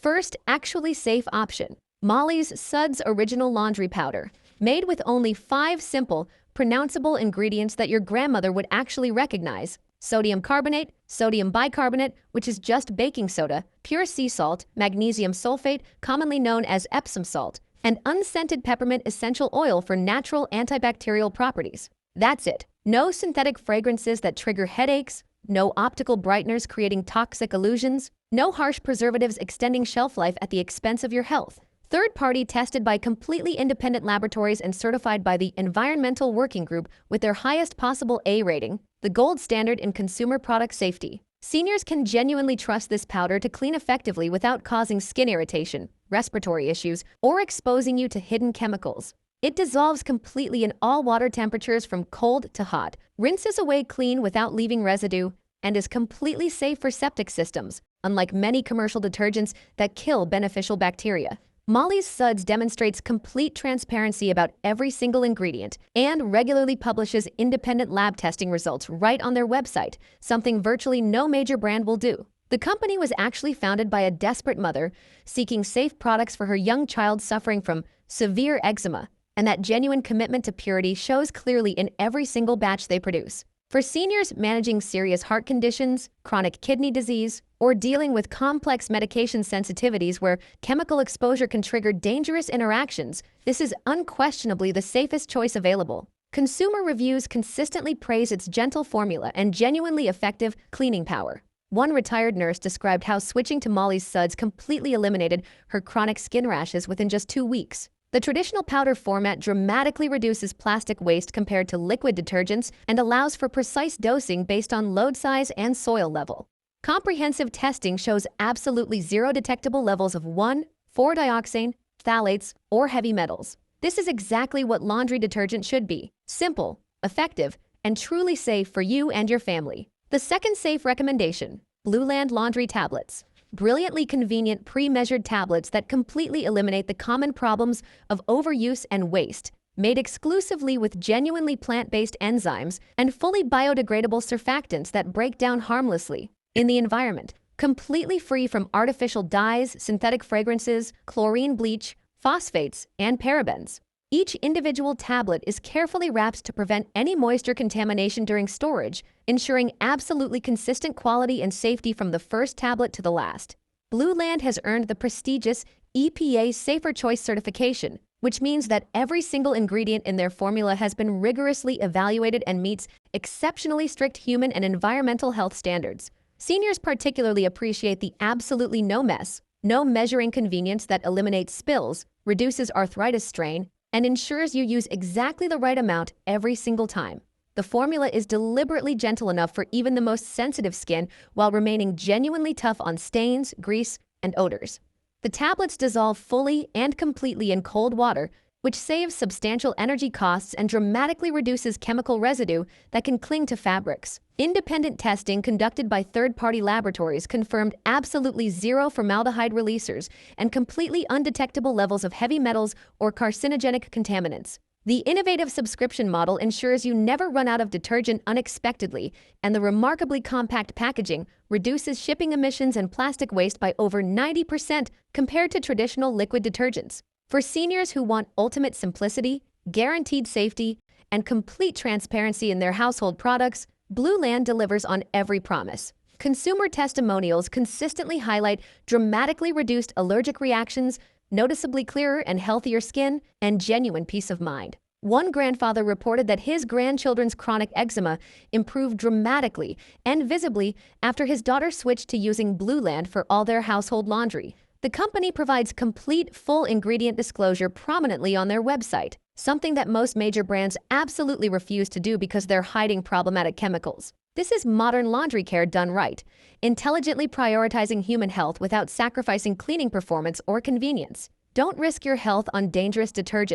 First, actually safe option. Molly's Suds Original Laundry Powder. Made with only 5 simple, pronounceable ingredients that your grandmother would actually recognize. Sodium carbonate, sodium bicarbonate, which is just baking soda, pure sea salt, magnesium sulfate, commonly known as Epsom salt, and unscented peppermint essential oil for natural antibacterial properties. That's it. No synthetic fragrances that trigger headaches, no optical brighteners creating toxic illusions, no harsh preservatives extending shelf life at the expense of your health. Third-party tested by completely independent laboratories and certified by the Environmental Working Group with their highest possible A rating, the gold standard in consumer product safety. Seniors can genuinely trust this powder to clean effectively without causing skin irritation, respiratory issues, or exposing you to hidden chemicals. It dissolves completely in all water temperatures from cold to hot, rinses away clean without leaving residue, and is completely safe for septic systems, unlike many commercial detergents that kill beneficial bacteria. Molly's Suds demonstrates complete transparency about every single ingredient and regularly publishes independent lab testing results right on their website, something virtually no major brand will do. The company was actually founded by a desperate mother seeking safe products for her young child suffering from severe eczema, and that genuine commitment to purity shows clearly in every single batch they produce. For seniors managing serious heart conditions, chronic kidney disease, or dealing with complex medication sensitivities where chemical exposure can trigger dangerous interactions, this is unquestionably the safest choice available. Consumer reviews consistently praise its gentle formula and genuinely effective cleaning power. One retired nurse described how switching to Molly's Suds completely eliminated her chronic skin rashes within just 2 weeks. The traditional powder format dramatically reduces plastic waste compared to liquid detergents and allows for precise dosing based on load size and soil level. Comprehensive testing shows absolutely zero detectable levels of 1,4-dioxane, phthalates, or heavy metals. This is exactly what laundry detergent should be: simple, effective, and truly safe for you and your family. The second safe recommendation: Blueland Laundry Tablets. Brilliantly convenient pre-measured tablets that completely eliminate the common problems of overuse and waste, made exclusively with genuinely plant-based enzymes and fully biodegradable surfactants that break down harmlessly in the environment, completely free from artificial dyes, synthetic fragrances, chlorine bleach, phosphates, and parabens. Each individual tablet is carefully wrapped to prevent any moisture contamination during storage, ensuring absolutely consistent quality and safety from the first tablet to the last. Blueland has earned the prestigious EPA Safer Choice certification, which means that every single ingredient in their formula has been rigorously evaluated and meets exceptionally strict human and environmental health standards. Seniors particularly appreciate the absolutely no mess, no measuring convenience that eliminates spills, reduces arthritis strain, and ensures you use exactly the right amount every single time. The formula is deliberately gentle enough for even the most sensitive skin while remaining genuinely tough on stains, grease, and odors. The tablets dissolve fully and completely in cold water, which saves substantial energy costs and dramatically reduces chemical residue that can cling to fabrics. Independent testing conducted by third-party laboratories confirmed absolutely zero formaldehyde releasers and completely undetectable levels of heavy metals or carcinogenic contaminants. The innovative subscription model ensures you never run out of detergent unexpectedly, and the remarkably compact packaging reduces shipping emissions and plastic waste by over 90% compared to traditional liquid detergents. For seniors who want ultimate simplicity, guaranteed safety, and complete transparency in their household products, Blueland delivers on every promise. Consumer testimonials consistently highlight dramatically reduced allergic reactions, noticeably clearer and healthier skin, and genuine peace of mind. One grandfather reported that his grandchildren's chronic eczema improved dramatically and visibly after his daughter switched to using Blueland for all their household laundry. The company provides complete, full ingredient disclosure prominently on their website, something that most major brands absolutely refuse to do because they're hiding problematic chemicals. This is modern laundry care done right, intelligently prioritizing human health without sacrificing cleaning performance or convenience. Don't risk your health on dangerous detergent.